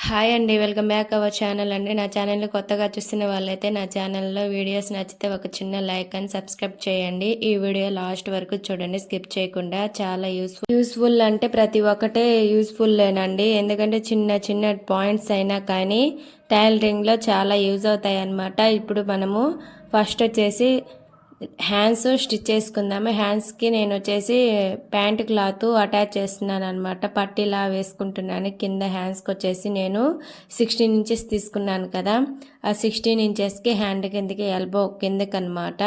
Hi అండి. Welcome back our channel అండి. నా ఛానల్ని కొత్తగా చూస్తున్న వాళ్ళైతే నా ఛానల్లో వీడియోస్ నచ్చితే ఒక చిన్న లైక్ అండ్ సబ్స్క్రైబ్ చేయండి. ఈ వీడియో లాస్ట్ వరకు చూడండి, స్కిప్ చేయకుండా. చాలా యూస్ఫుల్ అంటే ప్రతి ఒక్కటే యూస్ఫుల్లేనండి. ఎందుకంటే చిన్న చిన్న పాయింట్స్ అయినా కానీ టైలరింగ్లో చాలా యూజ్ అవుతాయి అన్నమాట. ఇప్పుడు మనము ఫస్ట్ వచ్చేసి హ్యాండ్స్ స్టిచ్ చేసుకుందాము. హ్యాండ్స్కి నేను వచ్చేసి ప్యాంట్ క్లాత్ అటాచ్ చేస్తున్నాను అనమాట. పట్టీలా వేసుకుంటున్నాను. కింద హ్యాండ్స్కి వచ్చేసి నేను 16 ఇంచెస్ తీసుకున్నాను కదా, ఆ 16 ఇంచెస్కి హ్యాండ్ కిందకి ఎల్బో కిందకి అనమాట.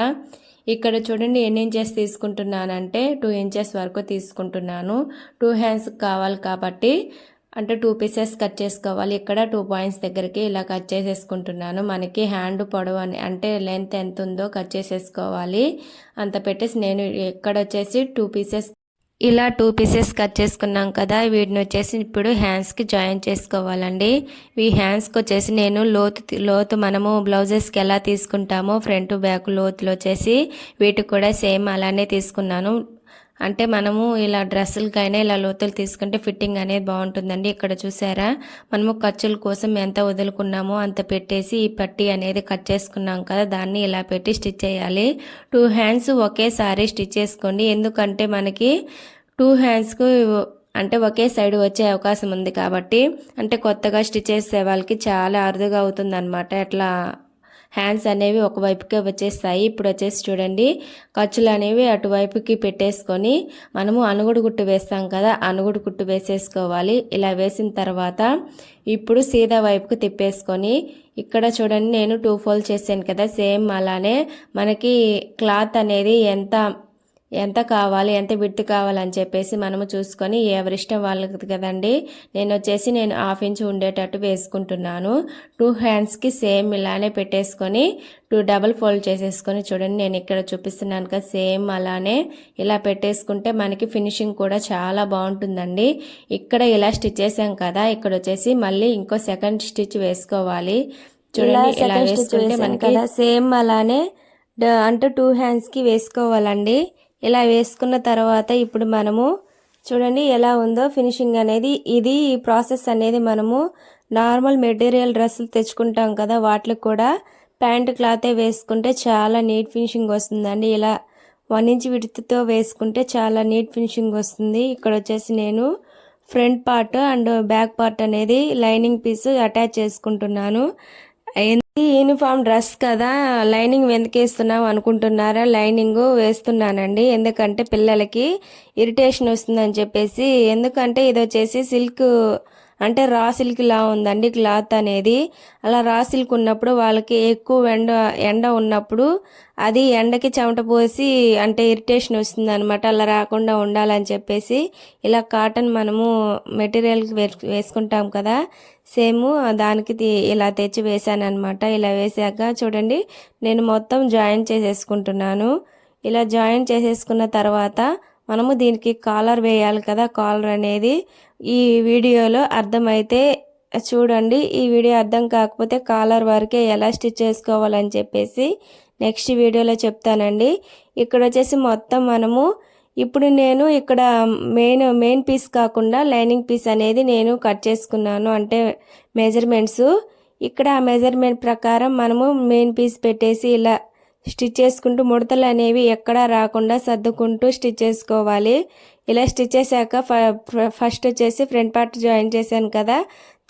ఇక్కడ చూడండి ఎన్ని ఇంచెస్ తీసుకుంటున్నానంటే 2 ఇంచెస్ వరకు తీసుకుంటున్నాను. 2 హ్యాండ్స్ కావాలి కాబట్టి అంటే 2 పీసెస్ కట్ చేసుకోవాలి. ఇక్కడ 2 పాయింట్స్ దగ్గరికి ఇలా కట్ చేసేసుకుంటున్నాను. మనకి హ్యాండ్ పొడవు అంటే లెంత్ ఎంత ఉందో కట్ చేసేసుకోవాలి. అంత పెట్టేసి నేను ఇక్కడ వచ్చేసి 2 పీసెస్ ఇలా 2 పీసెస్ కట్ చేసుకున్నాం కదా, వీటిని వచ్చేసి ఇప్పుడు హ్యాండ్స్కి జాయిన్ చేసుకోవాలండి. ఈ హ్యాండ్స్కి వచ్చేసి నేను లోతు మనము బ్లౌజెస్కి ఎలా తీసుకుంటామో ఫ్రంట్ బ్యాక్ లోతులు వచ్చేసి వీటికి కూడా సేమ్ అలానే తీసుకున్నాను. అంటే మనము ఇలా డ్రెస్సులకైనా ఇలా లోతులు తీసుకుంటే ఫిట్టింగ్ అనేది బాగుంటుందండి. ఇక్కడ చూసారా, మనము ఖర్చుల కోసం ఎంత వదులుకున్నామో అంత పెట్టేసి ఈ పట్టీ అనేది కట్ చేసుకున్నాం కదా, దాన్ని ఇలా పెట్టి స్టిచ్ చేయాలి. 2 హ్యాండ్స్ ఒకేసారి స్టిచ్ చేసుకోండి. ఎందుకంటే మనకి 2 హ్యాండ్స్కు అంటే ఒకే సైడ్ వచ్చే అవకాశం ఉంది కాబట్టి, అంటే కొత్తగా స్టిచ్ చేసే వాళ్ళకి చాలా అరుదుగా అవుతుందన్నమాట. అట్లా హ్యాండ్స్ అనేవి ఒకవైపుకే వచ్చేస్తాయి. ఇప్పుడు వచ్చేసి చూడండి, ఖర్చులు అనేవి అటువైపుకి పెట్టేసుకొని మనము అనుగుడు గుట్టు వేస్తాం కదా, అనుగుడు గుట్టు వేసేసుకోవాలి. ఇలా వేసిన తర్వాత ఇప్పుడు సీదా వైపుకి తిప్పేసుకొని ఇక్కడ చూడండి నేను 2 ఫోల్డ్ చేశాను కదా, సేమ్ అలానే మనకి క్లాత్ అనేది ఎంత కావాలి, ఎంత విడ్త్ కావాలని చెప్పేసి మనము చూసుకొని ఎవరిష్టం వాళ్ళకి కదండి. నేను వచ్చేసి 1/2 ఇంచ్ ఉండేటట్టు వేసుకుంటున్నాను. 2 హ్యాండ్స్కి సేమ్ ఇలానే పెట్టేసుకొని 2 డబల్ ఫోల్డ్ చేసేసుకొని చూడండి నేను ఇక్కడ చూపిస్తున్నాను కదా, సేమ్ అలానే ఇలా పెట్టేసుకుంటే మనకి ఫినిషింగ్ కూడా చాలా బాగుంటుందండి. ఇక్కడ ఇలా స్టిచ్ చేసాం కదా, ఇక్కడ వచ్చేసి మళ్ళీ ఇంకో సెకండ్ స్టిచ్ వేసుకోవాలి. చూడండి ఇలా వేసుకుంటే మనకి కదా సేమ్ అలానే అంటే 2 హ్యాండ్స్కి వేసుకోవాలండి. ఇలా వేసుకున్న తర్వాత ఇప్పుడు మనము చూడండి ఎలా ఉందో ఫినిషింగ్ అనేది. ఇది ప్రాసెస్ అనేది మనము నార్మల్ మెటీరియల్ డ్రెస్సులు తెచ్చుకుంటాం కదా, వాటికి కూడా ప్యాంట్ క్లాతే వేసుకుంటే చాలా నీట్ ఫినిషింగ్ వస్తుందండి. ఇలా 1 ఇంచ్ విడ్త్తో వేసుకుంటే చాలా నీట్ ఫినిషింగ్ వస్తుంది. ఇక్కడ వచ్చేసి నేను front part and back part అనేది లైనింగ్ పీస్ అటాచ్ చేసుకుంటున్నాను. యూనిఫామ్ డ్రెస్ కదా, లైనింగ్ ఎందుకు వేస్తున్నాం అనుకుంటున్నారా? లైనింగ్ వేస్తున్నానండి ఎందుకంటే పిల్లలకి ఇరిటేషన్ వస్తుందని చెప్పేసి. ఎందుకంటే ఇది వచ్చేసి సిల్క్ అంటే రా సిల్క్ లా ఉందండి క్లాత్ అనేది. అలా రా సిల్క్ ఉన్నప్పుడు వాళ్ళకి ఎక్కువ ఎండ ఉన్నప్పుడు అది ఎండకి చెమట పోసి అంటే ఇరిటేషన్ వస్తుంది అనమాట. అలా రాకుండా ఉండాలని చెప్పేసి ఇలా కాటన్ మనము మెటీరియల్కి వేసుకుంటాం కదా, సేమ్ దానికి ఇలా తెచ్చి వేసాను అనమాట. ఇలా వేసాక చూడండి నేను మొత్తం జాయిన్ చేసేసుకుంటున్నాను. ఇలా జాయిన్ చేసేసుకున్న తర్వాత మనము దీనికి కాలర్ వేయాలి కదా, కాలర్ అనేది ఈ వీడియోలో అర్థమైతే చూడండి. ఈ వీడియో అర్థం కాకపోతే కాలర్ వరకే ఎలా స్టిచ్ చేసుకోవాలని చెప్పేసి నెక్స్ట్ వీడియోలో చెప్తానండి. ఇక్కడ వచ్చేసి మొత్తం మనము ఇప్పుడు నేను ఇక్కడ మెయిన్ పీస్ కాకుండా లైనింగ్ పీస్ అనేది నేను కట్ చేసుకున్నాను, అంటే మెజర్మెంట్స్. ఇక్కడ ఆ మెజర్మెంట్ ప్రకారం మనము మెయిన్ పీస్ పెట్టేసి ఇలా స్టిచ్ చేసుకుంటూ ముడతలు అనేవి ఎక్కడా రాకుండా సర్దుకుంటూ స్టిచ్ చేసుకోవాలి. ఇలా స్టిచ్ చేశాక ఫస్ట్ వచ్చేసి ఫ్రంట్ పార్ట్ జాయిన్ చేశాను కదా,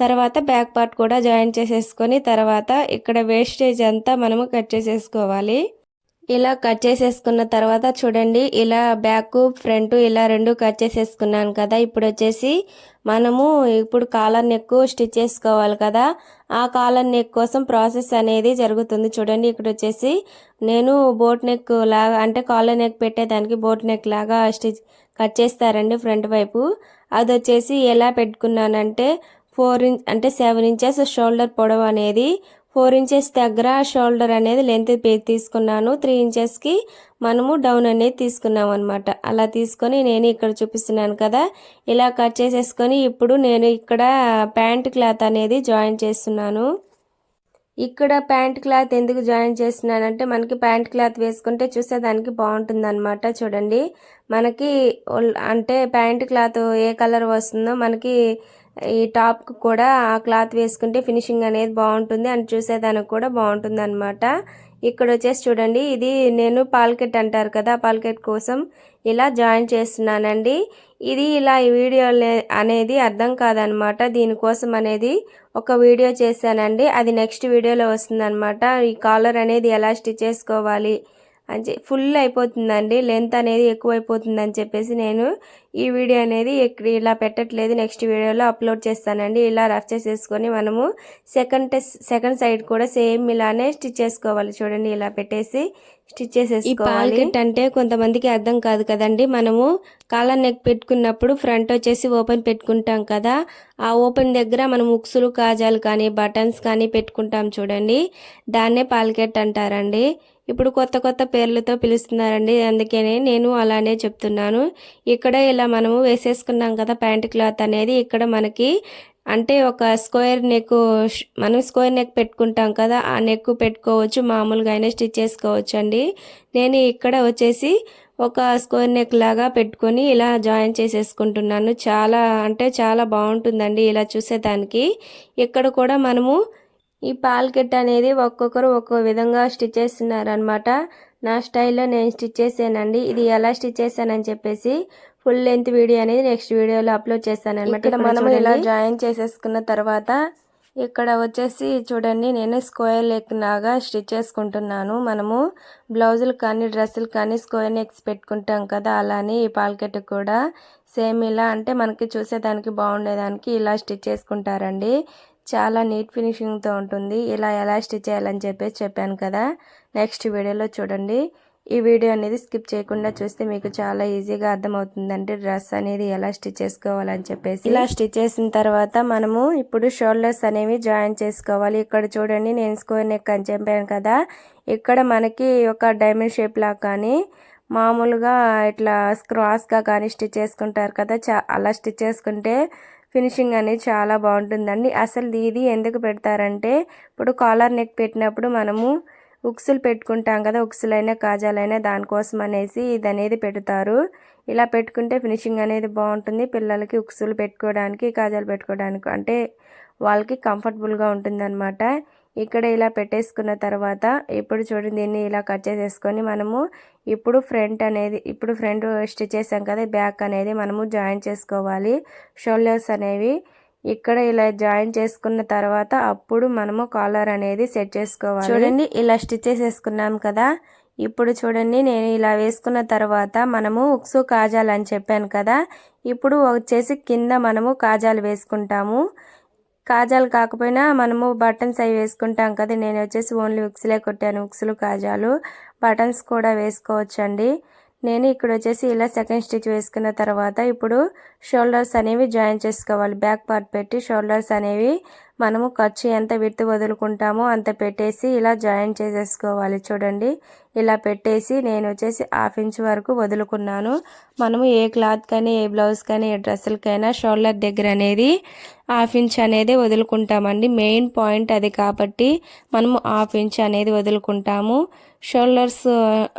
తర్వాత బ్యాక్ పార్ట్ కూడా జాయిన్ చేసేసుకొని తర్వాత ఇక్కడ వేస్టేజ్ అంతా మనము కట్ చేసేసుకోవాలి. ఇలా కట్ చేసేసుకున్న తర్వాత చూడండి ఇలా బ్యాక్ ఫ్రంట్ ఇలా 2 కట్ చేసేసుకున్నాను కదా. ఇప్పుడు వచ్చేసి మనము ఇప్పుడు కాలర్ నెక్ స్టిచ్ చేసుకోవాలి కదా, ఆ కాలర్ నెక్ కోసం ప్రాసెస్ అనేది జరుగుతుంది. చూడండి ఇక్కడ వచ్చేసి నేను బోట్ నెక్ లాగా అంటే కాలర్ నెక్ పెట్టేదానికి బోట్ నెక్ లాగా కట్ చేస్తారండి ఫ్రంట్ వైపు. అది వచ్చేసి ఎలా పెట్టుకున్నానంటే 4 ఇంచ్ అంటే 7 ఇంచెస్ షోల్డర్ పొడవు అనేది 4 ఇంచెస్ దగ్గర షోల్డర్ అనేది లెంత్ తీసుకున్నాను. 3 ఇంచెస్కి మనము డౌన్ అనేది తీసుకున్నాం అనమాట. అలా తీసుకొని నేను ఇక్కడ చూపిస్తున్నాను కదా, ఇలా కట్ చేసేసుకొని ఇప్పుడు నేను ఇక్కడ ప్యాంట్ క్లాత్ అనేది జాయిన్ చేస్తున్నాను. ఇక్కడ ప్యాంట్ క్లాత్ ఎందుకు జాయిన్ చేస్తున్నానంటే మనకి ప్యాంట్ క్లాత్ వేసుకుంటే చూసేదానికి బాగుంటుంది అనమాట. చూడండి మనకి అంటే ప్యాంట్ క్లాత్ ఏ కలర్ వస్తుందో మనకి ఈ టాప్కి కూడా ఆ క్లాత్ వేసుకుంటే ఫినిషింగ్ అనేది బాగుంటుంది అండ్ చూసేదానికి కూడా బాగుంటుంది అనమాట. ఇక్కడ వచ్చేసి చూడండి, ఇది నేను పాల్కెట్ అంటారు కదా, పాల్కెట్ కోసం ఇలా జాయిన్ చేస్తున్నానండి. ఇది ఇలా ఈ వీడియో అనేది అర్థం కాదనమాట, దీనికోసం అనేది ఒక వీడియో చేశానండి, అది నెక్స్ట్ వీడియోలో వస్తుందన్నమాట. ఈ కాలర్ అనేది ఎలా స్టిచ్ చేసుకోవాలి అని ఫుల్ అయిపోతుందండి, లెంత్ అనేది ఎక్కువైపోతుంది అని చెప్పేసి నేను ఈ వీడియో అనేది ఇలా పెట్టట్లేదు, నెక్స్ట్ వీడియోలో అప్లోడ్ చేస్తానండి. ఇలా రఫ్ చేసేసుకొని మనము సెకండ్ సైడ్ కూడా సేమ్ ఇలానే స్టిచ్ చేసుకోవాలి. చూడండి, ఇలా పెట్టేసి స్టిచ్ చేసేసుకోవాలి. ఈ పాల్కెట్ అంటే కొంతమందికి అర్థం కాదు కదండి. మనము కాలర్ నెక్ పెట్టుకున్నప్పుడు ఫ్రంట్ వచ్చేసి ఓపెన్ పెట్టుకుంటాం కదా, ఆ ఓపెన్ దగ్గర మనం ఉక్సులు కాజాలు కానీ బటన్స్ కానీ పెట్టుకుంటాం చూడండి, దాన్నే పాల్కెట్ అంటారండి. ఇప్పుడు కొత్త పేర్లతో పిలుస్తున్నారండి, అందుకనే నేను అలానే చెప్తున్నాను. ఇక్కడ ఇలా మనము వేసేసుకున్నాం కదా ప్యాంట్ క్లాత్ అనేది, ఇక్కడ మనకి అంటే ఒక స్క్వేర్ నెక్, మనం స్క్వేర్ నెక్ పెట్టుకుంటాం కదా, ఆ నెక్ పెట్టుకోవచ్చు, మామూలుగా అయినా స్టిచ్ చేసుకోవచ్చు అండి. నేను ఇక్కడ వచ్చేసి ఒక స్క్వేర్ నెక్ లాగా పెట్టుకొని ఇలా జాయిన్ చేసేసుకుంటున్నాను. చాలా అంటే చాలా బాగుంటుందండి ఇలా చూసేదానికి. ఇక్కడ కూడా మనము ఈ పాల్కెట్ అనేది ఒక్కొక్కరు ఒక్కో విధంగా స్టిచ్ చేస్తున్నారనమాట. నా స్టైల్లో నేను స్టిచ్ చేసానండి. ఇది ఎలా స్టిచ్ చేశానని చెప్పేసి ఫుల్ లెంత్ వీడియో అనేది నెక్స్ట్ వీడియోలో అప్లోడ్ చేస్తాను అనమాట. ఇక్కడ మనము ఇలా జాయిన్ చేసేసుకున్న తర్వాత ఇక్కడ వచ్చేసి చూడండి, నేను స్క్వేర్ నెక్ లాగా స్టిచ్ చేసుకుంటున్నాను. మనము బ్లౌజులు కానీ డ్రెస్సులు కానీ స్క్వేర్ నెక్స్ పెట్టుకుంటాం కదా, అలానే ఈ పాల్కెట్ కూడా సేమ్ ఇలా, అంటే మనకి చూసేదానికి బాగుండేదానికి ఇలా స్టిచ్ చేసుకుంటారండి. చాలా నీట్ ఫినిషింగ్తో ఉంటుంది. ఇలా ఎలా స్టిచ్ చేయాలని చెప్పేసి చెప్పాను కదా, నెక్స్ట్ వీడియోలో చూడండి. ఈ వీడియో అనేది స్కిప్ చేయకుండా చూస్తే మీకు చాలా ఈజీగా అర్థమవుతుందండి డ్రెస్ అనేది ఎలా స్టిచ్ చేసుకోవాలని చెప్పేసి. ఇలా స్టిచ్ చేసిన తర్వాత మనము ఇప్పుడు షోల్డర్స్ అనేవి జాయిన్ చేసుకోవాలి. ఇక్కడ చూడండి, నేను స్క్వేర్ నెక్ అని చెప్పాను కదా, ఇక్కడ మనకి ఒక డైమండ్ షేప్ లాగా కానీ మామూలుగా ఇట్లా క్రాస్గా కానీ స్టిచ్ చేసుకుంటారు కదా, అలా స్టిచ్ చేసుకుంటే ఫినిషింగ్ అనేది చాలా బాగుంటుందండి. అసలు ఇది ఎందుకు పెడతారంటే, ఇప్పుడు కాలర్ నెక్ పెట్టినప్పుడు మనము ఉక్సులు పెట్టుకుంటాం కదా, ఉక్సులైనా కాజాలైనా, దానికోసం అనేసి ఇది అనేది పెడతారు. ఇలా పెట్టుకుంటే ఫినిషింగ్ అనేది బాగుంటుంది. పిల్లలకి ఉక్సులు పెట్టుకోవడానికి, కాజాలు పెట్టుకోవడానికి అంటే వాళ్ళకి కంఫర్టబుల్గా ఉంటుంది అనమాట. ఇక్కడ ఇలా పెట్టేసుకున్న తర్వాత ఇప్పుడు చూడండి, దీన్ని ఇలా కట్ చేసేసుకొని మనము ఇప్పుడు ఫ్రంట్ స్టిచ్ చేసాం కదా, బ్యాక్ అనేది మనము జాయిన్ చేసుకోవాలి. షోల్డర్స్ అనేవి ఇక్కడ ఇలా జాయిన్ చేసుకున్న తర్వాత అప్పుడు మనము కాలర్ అనేది సెట్ చేసుకోవాలి. చూడండి, ఇలా స్టిచ్ చేసేసుకున్నాం కదా, ఇప్పుడు చూడండి నేను ఇలా వేసుకున్న తర్వాత మనము ఉక్సు కాజాలు అని చెప్పాను కదా, ఇప్పుడు వచ్చేసి కింద మనము కాజాలు వేసుకుంటాము. కాజాలు కాకపోయినా మనము బటన్స్ అవి వేసుకుంటాం కదా, నేను వచ్చేసి ఓన్లీ ఉక్సులే కొట్టాను, ఉక్సులు కాజాలు బటన్స్ కూడా వేసుకోవచ్చండి. నేను ఇక్కడ వచ్చేసి ఇలా సెకండ్ స్టిచ్ వేసుకున్న తర్వాత ఇప్పుడు షోల్డర్స్ అనేవి జాయిన్ చేసుకోవాలి. బ్యాక్ పార్ట్ పెట్టి షోల్డర్స్ అనేవి మనము ఖర్చు ఎంత విడ్త్ వదులుకుంటామో అంత పెట్టేసి ఇలా జాయిన్ చేసేసుకోవాలి. చూడండి, ఇలా పెట్టేసి నేను వచ్చేసి 1/2 ఇంచ్ వరకు వదులుకున్నాను. మనము ఏ క్లాత్ కానీ, ఏ బ్లౌజ్ కానీ, ఏ డ్రెస్సులకైనా షోల్డర్ దగ్గర అనేది 1/2 ఇంచ్ అనేది వదులుకుంటామండి. మెయిన్ పాయింట్ అది కాబట్టి మనము 1/2 ఇంచ్ అనేది వదులుకుంటాము. షోల్డర్స్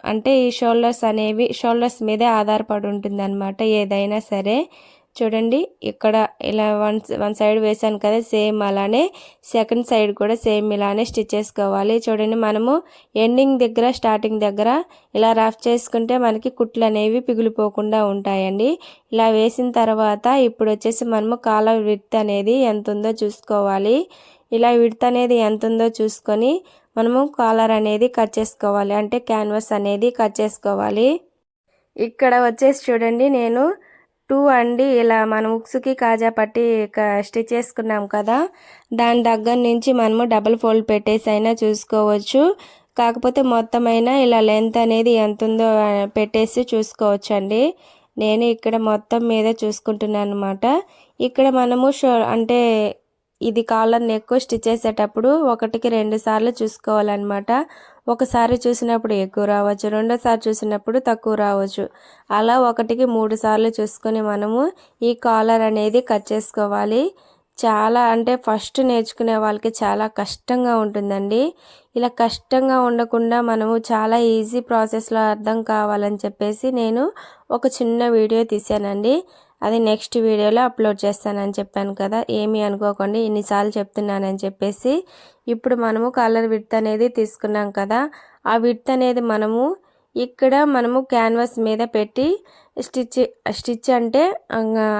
అంటే ఈ షోల్డర్స్ అనేవి షోల్డర్స్ మీదే ఆధారపడి ఉంటుంది అనమాట ఏదైనా సరే. చూడండి, ఇక్కడ ఇలా వన్ సైడ్ వేసాను కదా, సేమ్ అలానే సెకండ్ సైడ్ కూడా సేమ్ ఇలానే స్టిచ్ చేసుకోవాలి. చూడండి, మనము ఎండింగ్ దగ్గర స్టార్టింగ్ దగ్గర ఇలా రఫ్ చేసుకుంటే మనకి కుట్లు అనేవి పిగిలిపోకుండా ఉంటాయండి. ఇలా వేసిన తర్వాత ఇప్పుడు వచ్చేసి మనము కాలర్ విడ్త్ అనేది ఎంత ఉందో చూసుకోవాలి. ఇలా విడ్త్ అనేది ఎంత ఉందో చూసుకొని మనము కాలర్ అనేది కట్ చేసుకోవాలి, అంటే క్యాన్వాస్ అనేది కట్ చేసుకోవాలి. ఇక్కడ వచ్చేసి చూడండి, నేను 2 అండి ఇలా మనం ఉక్సుకి కాజా పట్టి స్టిచ్ చేసుకున్నాం కదా, దాని దగ్గర నుంచి మనము డబుల్ ఫోల్డ్ పెట్టేసి అయినా చూసుకోవచ్చు. కాకపోతే మొత్తమైనా ఇలా లెంత్ అనేది ఎంత ఉందో పెట్టేసి చూసుకోవచ్చు అండి. నేను ఇక్కడ మొత్తం మీద చూసుకుంటున్నాను అనమాట. ఇక్కడ మనము అంటే ఇది కాలర్ నెక్ స్టిచ్ చేసేటప్పుడు 1కి 2 సార్లు చూసుకోవాలన్నమాట. ఒకసారి చూసినప్పుడు ఎక్కువ రావచ్చు, రెండోసారి చూసినప్పుడు తక్కువ రావచ్చు. అలా 1కి 3 సార్లు చూసుకొని మనము ఈ కాలర్ అనేది కట్ చేసుకోవాలి. చాలా అంటే ఫస్ట్ నేర్చుకునే వాళ్ళకి చాలా కష్టంగా ఉంటుందండి. ఇలా కష్టంగా ఉండకుండా మనము చాలా ఈజీ ప్రాసెస్లో అర్థం కావాలని చెప్పేసి నేను ఒక చిన్న వీడియో తీసానండి. అది నెక్స్ట్ వీడియోలో అప్లోడ్ చేస్తానని చెప్పాను కదా, ఏమీ అనుకోకండి ఇన్నిసార్లు చెప్తున్నానని చెప్పేసి. ఇప్పుడు మనము కాలర్ విడ్త్ అనేది తీసుకున్నాం కదా, ఆ విడ్త్ అనేది ఇక్కడ మనము క్యాన్వాస్ మీద పెట్టి స్టిచ్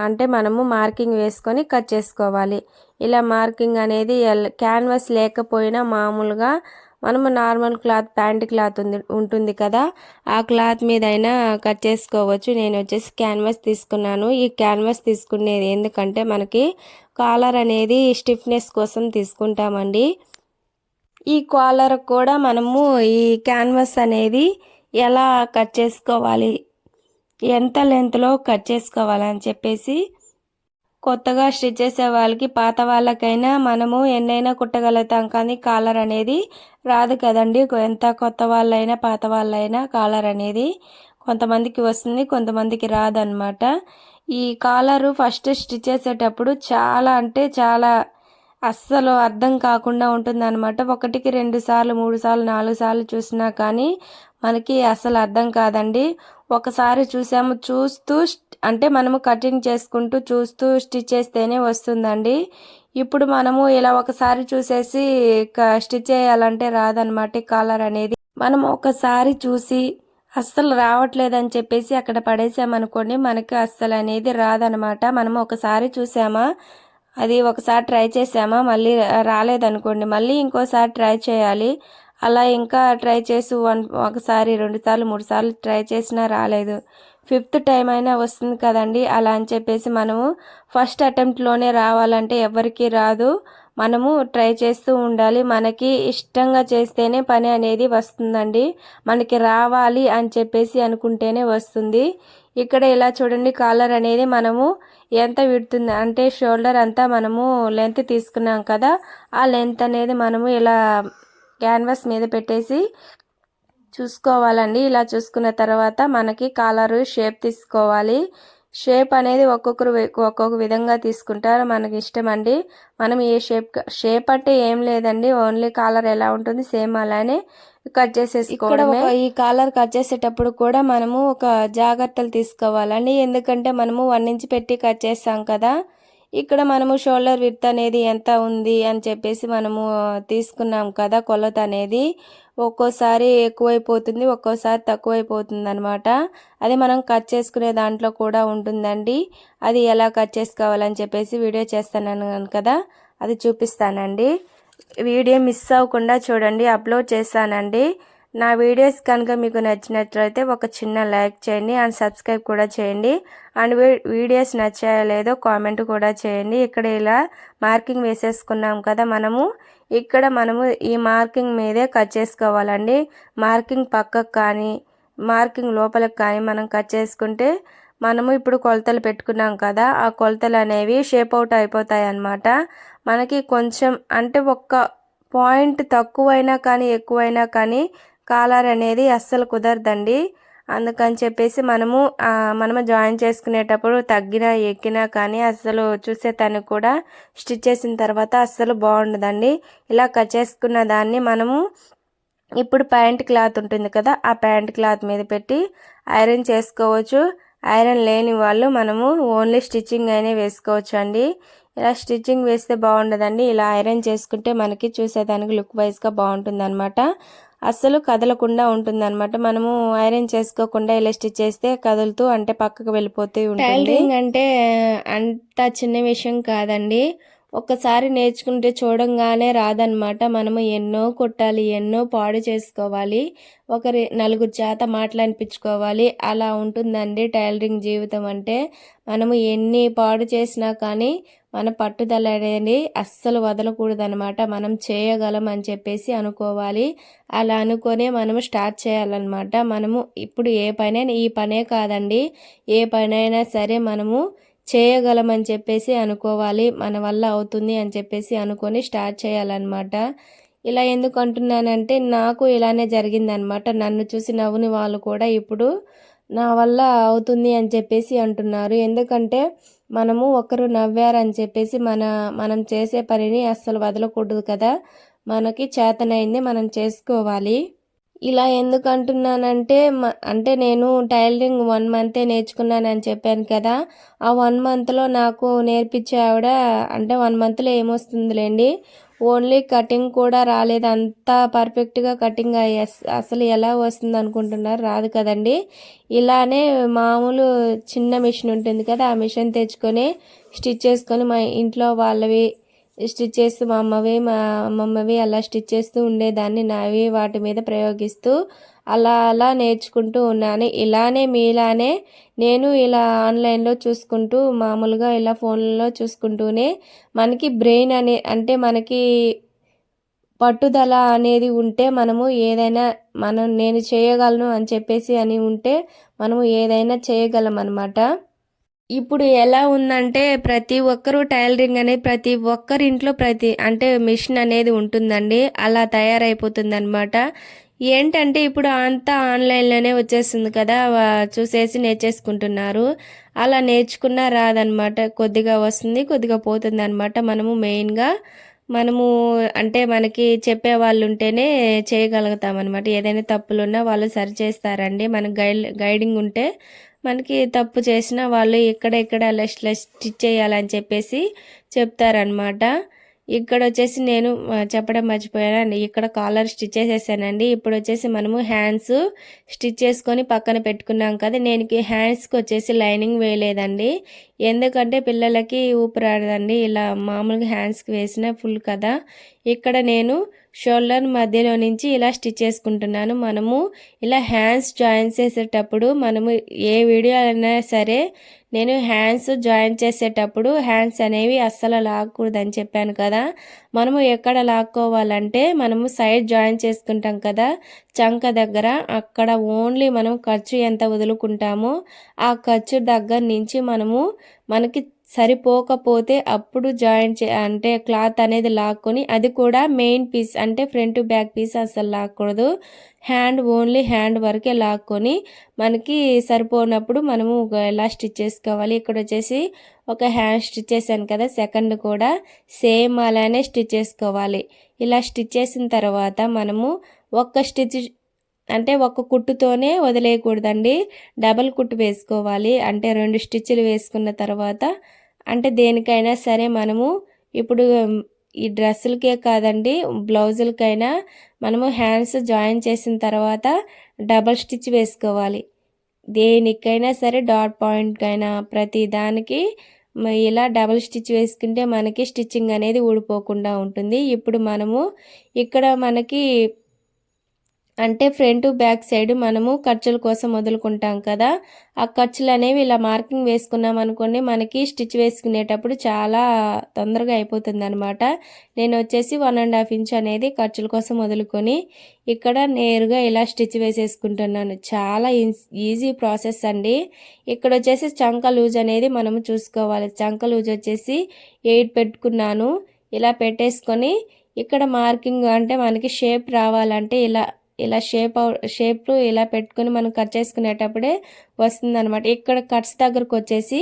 అంటే మనము మార్కింగ్ వేసుకొని కట్ చేసుకోవాలి. ఇలా మార్కింగ్ అనేది క్యాన్వాస్ లేకపోయినా మామూలుగా మనము నార్మల్ క్లాత్, ప్యాంట్ క్లాత్ ఉంటుంది కదా, ఆ క్లాత్ మీద అయినా కట్ చేసుకోవచ్చు. నేను వచ్చేసి క్యాన్వాస్ తీసుకున్నాను. ఈ క్యాన్వాస్ తీసుకునేది ఎందుకంటే మనకి కాలర్ అనేది స్టిఫ్నెస్ కోసం తీసుకుంటామండి. ఈ కాలర్ కూడా మనము ఈ క్యాన్వాస్ అనేది ఎలా కట్ చేసుకోవాలి, ఎంత లెంత్లో కట్ చేసుకోవాలని చెప్పేసి కొత్తగా స్టిచ్ చేసే వాళ్ళకి, పాత వాళ్ళకైనా మనము ఎన్నైనా కుట్టగలుగుతాం, కానీ కాలర్ అనేది రాదు కదండి. ఎంత కొత్త వాళ్ళైనా పాత వాళ్ళైనా కాలర్ అనేది కొంతమందికి వస్తుంది, కొంతమందికి రాదనమాట. ఈ కాలరు ఫస్ట్ స్టిచ్ చేసేటప్పుడు చాలా అంటే చాలా అస్సలు అర్థం కాకుండా ఉంటుందన్నమాట. ఒకటికి 2 సార్లు, 3 సార్లు, 4 సార్లు చూసినా కానీ మనకి అస్సలు అర్థం కాదండి. ఒకసారి చూస్తూ అంటే మనము కటింగ్ చేసుకుంటూ చూస్తూ స్టిచ్ చేస్తేనే వస్తుందండి. ఇప్పుడు మనము ఇలా ఒకసారి చూసేసి స్టిచ్ చేయాలంటే రాదనమాట. కాలర్ అనేది మనం ఒకసారి చూసి అస్సలు రావట్లేదని చెప్పేసి అక్కడ పడేసామనుకోండి, మనకి అస్సలు అనేది రాదనమాట. మనం ఒకసారి చూసామా, అది ఒకసారి ట్రై చేసామా, మళ్ళీ రాలేదనుకోండి, మళ్ళీ ఇంకోసారి ట్రై చేయాలి. అలా ఇంకా ట్రై చేసి ఒకసారి 2 సార్లు 3 సార్లు ట్రై చేసినా రాలేదు, 5th టైం అయినా వస్తుంది కదండి. అలా అని చెప్పేసి మనము ఫస్ట్ అటెంప్ట్లోనే రావాలంటే ఎవరికి రాదు. మనము ట్రై చేస్తూ ఉండాలి. మనకి ఇష్టంగా చేస్తేనే పని అనేది వస్తుందండి. మనకి రావాలి అని చెప్పేసి అనుకుంటేనే వస్తుంది. ఇక్కడ ఇలా చూడండి, కాలర్ అనేది మనము ఎంత విడుతుంది అంటే షోల్డర్ అంతా మనము లెంత్ తీసుకున్నాం కదా, ఆ లెంత్ అనేది మనము ఇలా క్యాన్వాస్ మీద పెట్టేసి చూసుకోవాలండి. ఇలా చూసుకున్న తర్వాత మనకి కాలరు షేప్ తీసుకోవాలి. షేప్ అనేది ఒక్కొక్క విధంగా తీసుకుంటారు, మనకి ఇష్టం అండి. మనం ఏ షేప్ అంటే ఏం లేదండి, ఓన్లీ కాలర్ ఎలా ఉంటుంది సేమ్ అలానే కట్ చేసేసుకోవడమే. ఈ కాలర్ కట్ చేసేటప్పుడు కూడా మనము ఒక జాగ్రత్తలు తీసుకోవాలండి. ఎందుకంటే మనము 1 ఇంచ్ పెట్టి కట్ చేస్తాం కదా, ఇక్కడ మనము షోల్డర్ విడ్త్ అనేది ఎంత ఉంది అని చెప్పేసి మనము తీసుకున్నాం కదా, కొలత అనేది ఒక్కోసారి ఎక్కువైపోతుంది, ఒక్కోసారి తక్కువైపోతుంది అనమాట. అది మనం కట్ చేసుకునే దాంట్లో కూడా ఉంటుందండి. అది ఎలా కట్ చేసుకోవాలని చెప్పేసి వీడియో చేస్తాను కదా, అది చూపిస్తానండి. వీడియో మిస్ అవ్వకుండా చూడండి, అప్లోడ్ చేస్తానండి. నా వీడియోస్ కనుక మీకు నచ్చినట్లయితే ఒక చిన్న లైక్ చేయండి అండ్ సబ్స్క్రైబ్ కూడా చేయండి. అండ్ వీడియోస్ నచ్చాయో లేదో కామెంట్ కూడా చేయండి. ఇక్కడ ఇలా మార్కింగ్ వేసేసుకున్నాం కదా మనము, ఇక్కడ మనము ఈ మార్కింగ్ మీదే కట్ చేసుకోవాలండి. మార్కింగ్ పక్కకు కానీ మార్కింగ్ లోపలికి కానీ మనం కట్ చేసుకుంటే మనము ఇప్పుడు కొలతలు పెట్టుకున్నాం కదా, ఆ కొలతలు అనేవి షేప్ అవుట్ అయిపోతాయి అన్నమాట. మనకి కొంచెం అంటే ఒక్క పాయింట్ తక్కువైనా కానీ ఎక్కువైనా కానీ కాలర్ అనేది అస్సలు కుదరదండి. అందుకని చెప్పేసి మనము జాయిన్ చేసుకునేటప్పుడు తగ్గినా ఎక్కినా కానీ అస్సలు చూసేదానికి కూడా స్టిచ్ చేసిన తర్వాత అస్సలు బాగుండదండి. ఇలా కట్ చేసుకున్న దాన్ని మనము ఇప్పుడు ప్యాంట్ క్లాత్ ఉంటుంది కదా, ఆ ప్యాంట్ క్లాత్ మీద పెట్టి ఐరన్ చేసుకోవచ్చు. ఐరన్ లేని వాళ్ళు మనము ఓన్లీ స్టిచ్చింగ్ అయినా వేసుకోవచ్చు అండి. ఇలా స్టిచ్చింగ్ వేస్తే బాగుండదండి, ఇలా ఐరన్ చేసుకుంటే మనకి చూసేదానికి లుక్ వైజ్గా బాగుంటుంది అనమాట. అస్సలు కదలకుండా ఉంటుంది అనమాట. మనము ఐరన్ చేసుకోకుండా ఇలా స్టిచ్ చేస్తే కదులుతూ అంటే పక్కకు వెళ్ళిపోతూ ఉంటుంది. టైలరింగ్ అంటే అంత చిన్న విషయం కాదండి, ఒక్కసారి నేర్చుకుంటే చూడంగానే రాదనమాట. మనము ఎన్నో కుట్టాలి, ఎన్నో పాడు చేసుకోవాలి, నలుగురు చేత మాటలనిపించుకోవాలి, అలా ఉంటుందండి టైలరింగ్ జీవితం అంటే. మనము ఎన్ని పాడు చేసినా కానీ మన పట్టుదల అనేది అస్సలు వదలకూడదు అనమాట. మనం చేయగలం అని చెప్పేసి అనుకోవాలి. అలా అనుకునే మనము స్టార్ట్ చేయాలన్నమాట. మనము ఇప్పుడు ఏ పనైనా, ఈ పనే కాదండి, ఏ పనైనా సరే మనము చేయగలమని చెప్పేసి అనుకోవాలి. మన వల్ల అవుతుంది అని చెప్పేసి అనుకొని స్టార్ట్ చేయాలన్నమాట. ఇలా ఎందుకు అంటున్నానంటే నాకు ఇలానే జరిగిందనమాట. నన్ను చూసి నవ్వుని వాళ్ళు కూడా ఇప్పుడు నా వల్ల అవుతుంది అని చెప్పేసి అంటున్నారు. ఎందుకంటే మనము ఒకరు నవ్వారని చెప్పేసి మనం చేసే పనిని అస్సలు వదలకూడదు కదా. మనకి చేతనైంది మనం చేసుకోవాలి. ఇలా ఎందుకంటున్నానంటే అంటే నేను టైలరింగ్ 1 మంతే నేర్చుకున్నానని చెప్పాను కదా! ఆ 1 మంత్‌లో నాకు నేర్పించే ఆవిడ అంటే 1 మంత్‌లో ఏమొస్తుందిలెండి. ఓన్లీ కటింగ్ కూడా రాలేదు. అంత పర్ఫెక్ట్‌గా కటింగ్ అసలు ఎలా వస్తుందనుకుంటున్నారు? రాదు కదండీ! ఇలానే మామూలు చిన్న మిషన్ ఉంటుంది కదా! ఆ మిషన్ తెచ్చుకొని స్టిచ్ చేసుకొని మా ఇంట్లో వాళ్ళవి స్టిచ్ చేస్తూ మా అమ్మవి మా అమ్మమ్మవి అలా స్టిచ్ చేస్తూ ఉండేదాన్ని. నావి వాటి మీద ప్రయోగిస్తూ అలా అలా నేర్చుకుంటూ ఉన్నాను. ఇలానే మీలానే నేను ఇలా ఆన్లైన్లో చూసుకుంటూ మామూలుగా ఇలా ఫోన్లలో చూసుకుంటూనే మనకి బ్రెయిన్ అంటే మనకి పట్టుదల అనేది ఉంటే మనము ఏదైనా నేను చేయగలను అని చెప్పేసి అని ఉంటే మనము ఏదైనా చేయగలం అన్నమాట. ఇప్పుడు ఎలా ఉందంటే ప్రతి ఒక్కరూ టైలరింగ్ అనేది ప్రతి ఒక్కరింట్లో అంటే మిషన్ అనేది ఉంటుందండి. అలా తయారైపోతుందనమాట. ఏంటంటే ఇప్పుడు అంతా ఆన్లైన్‌లోనే వచ్చేస్తుంది కదా! చూసేసి నేర్చేసుకుంటున్నారు. అలా నేర్చుకున్నా రాదనమాట. కొద్దిగా వస్తుంది, కొద్దిగా పోతుందనమాట. మనము అంటే మనకి చెప్పేవాళ్ళుంటేనే చేయగలుగుతామనమాట. ఏదైనా తప్పులున్నా వాళ్ళు సరిచేస్తారండి. మనకు గైడింగ్ ఉంటే మనకి తప్పు చేసినా వాళ్ళు ఇక్కడ ఇలా స్టిచ్ చేయాలని చెప్పేసి చెప్తారనమాట. ఇక్కడొచ్చేసి నేను చెప్పడం మర్చిపోయానండి. ఇక్కడ కాలర్ స్టిచ్ చేసేసానండి. ఇప్పుడొచ్చేసి మనము హ్యాండ్స్ స్టిచ్ చేసుకొని పక్కన పెట్టుకున్నాం కదా! నేను హ్యాండ్స్‌కి వచ్చేసి లైనింగ్ వేయలేదండి. ఎందుకంటే పిల్లలకి ఊపిరాడదండి. ఇలా మామూలుగా హ్యాండ్స్‌కి వేసినా ఫుల్ కదా! ఇక్కడ నేను షోల్డర్ మధ్యలో నుంచి ఇలా స్టిచ్ చేసుకుంటున్నాను. మనము ఇలా హ్యాండ్స్ జాయిన్ చేసేటప్పుడు మనము ఏ వీడియో అయినా సరే నేను హ్యాండ్స్ జాయిన్ చేసేటప్పుడు హ్యాండ్స్ అనేవి అస్సలు లాగకూడదని చెప్పాను కదా! మనము ఎక్కడ లాక్కోవాలంటే మనము సైడ్ జాయిన్ చేసుకుంటాం కదా! చంక దగ్గర అక్కడ ఓన్లీ మనం ఖర్చు ఎంత వదులుకుంటామో ఆ ఖర్చు దగ్గర నుంచి మనకి సరిపోకపోతే అప్పుడు అంటే క్లాత్ అనేది లాక్కొని అది కూడా మెయిన్ పీస్ అంటే ఫ్రంట్ టు బ్యాక్ పీస్ అస్సలు లాక్కూడదు. ఓన్లీ హ్యాండ్ వరకే లాక్కొని మనకి సరిపోనప్పుడు మనము ఎలా స్టిచ్ చేసుకోవాలి. ఇక్కడ వచ్చేసి ఒక హ్యాండ్ స్టిచ్ చేశాను కదా! సెకండ్ కూడా సేమ్ అలానే స్టిచ్ చేసుకోవాలి. ఇలా స్టిచ్ చేసిన తర్వాత మనము ఒక్క స్టిచ్ అంటే ఒక్క కుట్టుతోనే వదిలేయకూడదండి. డబల్ కుట్టు వేసుకోవాలి. అంటే 2 స్టిచ్‌లు వేసుకున్న తర్వాత అంటే దేనికైనా సరే మనము ఇప్పుడు ఈ డ్రెస్సులకే కాదండి బ్లౌజులకైనా మనము హ్యాండ్స్ జాయిన్ చేసిన తర్వాత డబల్ స్టిచ్ వేసుకోవాలి. దేనికైనా సరే డాట్ పాయింట్‌కైనా ప్రతి దానికి ఇలా డబల్ స్టిచ్ వేసుకుంటే మనకి స్టిచ్చింగ్ అనేది ఊడిపోకుండా ఉంటుంది. ఇప్పుడు మనము ఇక్కడ మనకి అంటే ఫ్రంట్ బ్యాక్ సైడ్ మనము ఖర్చుల కోసం వదులుకుంటాం కదా! ఆ ఖర్చులు అనేవి ఇలా మార్కింగ్ వేసుకున్నాం అనుకోండి మనకి స్టిచ్ వేసుకునేటప్పుడు చాలా తొందరగా అయిపోతుందనమాట. నేను వచ్చేసి 1½ ఇంచ్ అనేది ఖర్చుల కోసం వదులుకొని ఇక్కడ నేరుగా ఇలా స్టిచ్ వేసేసుకుంటున్నాను. చాలా ఈజీ ప్రాసెస్ అండి. ఇక్కడ వచ్చేసి చంక లూజ్ అనేది మనము చూసుకోవాలి. చంక లూజ్ వచ్చేసి 8 పెట్టుకున్నాను. ఇలా పెట్టేసుకొని ఇక్కడ మార్కింగ్ అంటే మనకి షేప్ రావాలంటే ఇలా షేప్ ఇలా పెట్టుకొని మనం కట్ చేసుకునేటప్పుడే వస్తుందనమాట. ఇక్కడ కట్స్ దగ్గరకు వచ్చేసి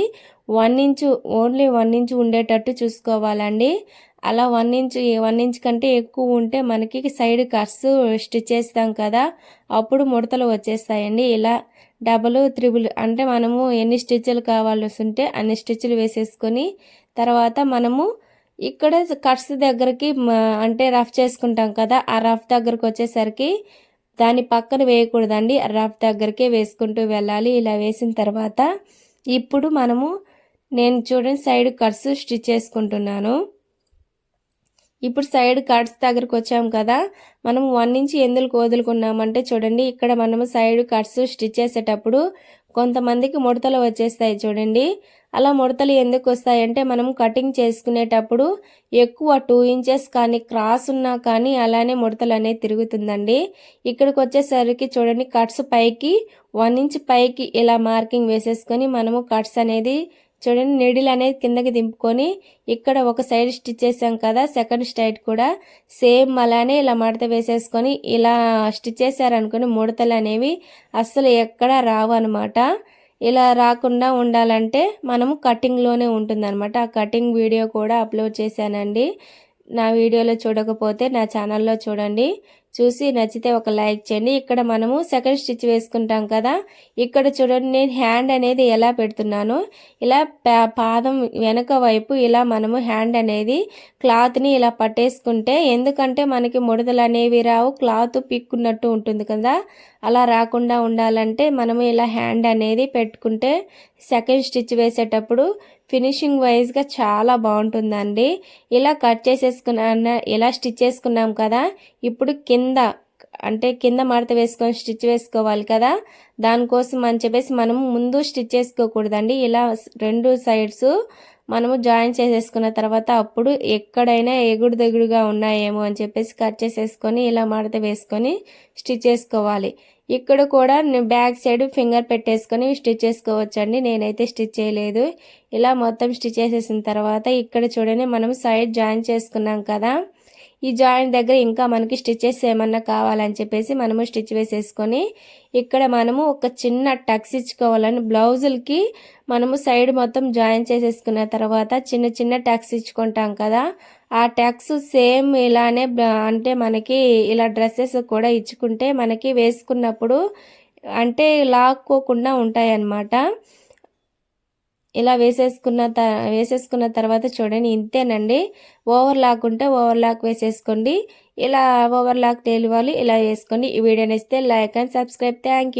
1 ఇంచు ఓన్లీ 1 ఇంచు ఉండేటట్టు చూసుకోవాలండి. అలా 1 ఇంచ్ కంటే ఎక్కువ ఉంటే మనకి సైడ్ కట్స్ స్టిచ్ చేస్తాం కదా! అప్పుడు ముడతలు వచ్చేస్తాయండి. ఇలా డబుల్, త్రిబుల్ అంటే మనము ఎన్ని స్టిచ్‌లు కావాల్సుంటే అన్ని స్టిచ్‌లు వేసేసుకొని తర్వాత మనము ఇక్కడ కట్స్ దగ్గరికి అంటే రఫ్ చేసుకుంటాం కదా! ఆ రఫ్ దగ్గరకు వచ్చేసరికి దాని పక్కన వేయకూడదండి. రఫ్ దగ్గరికే వేసుకుంటూ వెళ్ళాలి. ఇలా వేసిన తర్వాత ఇప్పుడు నేను చూడండి సైడ్ కట్స్ స్టిచ్ చేసుకుంటున్నాను. ఇప్పుడు సైడ్ కట్స్ దగ్గరకు వచ్చాం కదా! మనం 1 ఇంచ్ ఎందుకు వదులుకున్నామంటే చూడండి ఇక్కడ మనము సైడ్ కట్స్ స్టిచ్ చేసేటప్పుడు కొంతమందికి ముడతలు వచ్చేస్తాయి చూడండి. అలా ముడతలు ఎందుకు వస్తాయంటే మనం కటింగ్ చేసుకునేటప్పుడు ఎక్కువ 2 ఇంచెస్ కానీ క్రాస్ ఉన్నా కానీ అలానే ముడతలు అనేది తిరుగుతుందండి. ఇక్కడికి వచ్చేసరికి చూడండి కట్స్ పైకి 1 ఇంచ్ పైకి ఇలా మార్కింగ్ వేసేసుకొని మనము కట్స్ అనేది చూడండి నీడిల్ అనేది కిందకి దింపుకొని ఇక్కడ ఒక సైడ్ స్టిచ్ చేసాం కదా! సెకండ్ సైడ్ కూడా సేమ్ అలానే ఇలా మడత వేసేసుకొని ఇలా స్టిచ్ చేశారనుకోండి ముడతలు అనేవి అస్సలు ఎక్కడా రావు అనమాట. ఇలా రాకుండా ఉండాలంటే మనము కటింగ్‌లోనే ఉంటుందన్నమాట. ఆ కటింగ్ వీడియో కూడా అప్లోడ్ చేశానండి. నా వీడియోలో చూడకపోతే నా ఛానల్లో చూడండి. చూసి నచ్చితే ఒక లైక్ చేయండి. ఇక్కడ మనము సెకండ్ స్టిచ్ వేసుకుంటాం కదా, ఇక్కడ చూడండి నేను హ్యాండ్ అనేది ఎలా పెడుతున్నానో, ఇలా పాదం వెనక వైపు ఇలా మనము హ్యాండ్ అనేది క్లాత్ని ఇలా పట్టేసుకుంటే, ఎందుకంటే మనకి ముడతలు అనేవి రావు, క్లాత్ పిక్కున్నట్టు ఉంటుంది కదా, అలా రాకుండా ఉండాలంటే మనము ఇలా హ్యాండ్ అనేది పెట్టుకుంటే సెకండ్ స్టిచ్ వేసేటప్పుడు ఫినిషింగ్ వైజ్గా చాలా బాగుంటుందండి. ఇలా కట్ చేసేసుకున్నా, ఇలా స్టిచ్ చేసుకున్నాం కదా, ఇప్పుడు కింద మడత వేసుకొని స్టిచ్ వేసుకోవాలి కదా, దానికోసం అని చెప్పేసి మనము ముందు స్టిచ్ చేసుకోకూడదండి. ఇలా రెండు సైడ్స్ మనము జాయిన్ చేసేసుకున్న తర్వాత అప్పుడు ఎక్కడైనా ఎగుడుదెగుడుగా ఉన్నాయేమో అని చెప్పేసి కట్ చేసేసుకొని ఇలా మడత వేసుకొని స్టిచ్ చేసుకోవాలి. ఇక్కడ కూడా బ్యాక్ సైడ్ ఫింగర్ పెట్టేసుకొని స్టిచ్ చేసుకోవచ్చండి. నేనైతే స్టిచ్ చేయలేదు. ఇలా మొత్తం స్టిచ్ చేసేసిన తర్వాత ఇక్కడ చూడండి మనం సైడ్ జాయిన్ చేసుకున్నాం కదా, ఈ జాయింట్ దగ్గర ఇంకా మనకి స్టిచెస్ ఏమన్నా కావాలని చెప్పేసి మనము స్టిచ్ వేసేసుకొని ఇక్కడ మనము ఒక చిన్న టక్స్ ఇచ్చుకోవాలని, బ్లౌజులకి మనము సైడ్ మొత్తం జాయిన్ చేసేసుకున్న తర్వాత చిన్న చిన్న టక్స్ ఇచ్చుకుంటాం కదా, ఆ టక్స్ సేమ్ ఇలానే అంటే మనకి ఇలా డ్రెస్సెస్ కూడా ఇచ్చుకుంటే మనకి వేసుకున్నప్పుడు అంటే లాక్కోకుండా ఉంటాయి అన్నమాట. ఇలా వేసేసుకున్న తర్వాత చూడండి ఇంతేనండి. ఓవర్లాక్ ఉంటే ఓవర్లాక్ వేసేసుకోండి. ఇలా ఓవర్లాక్ తెలియాలి ఇలా వేసుకోండి. ఈ వీడియో నచ్చితే like and subscribe. Thank you.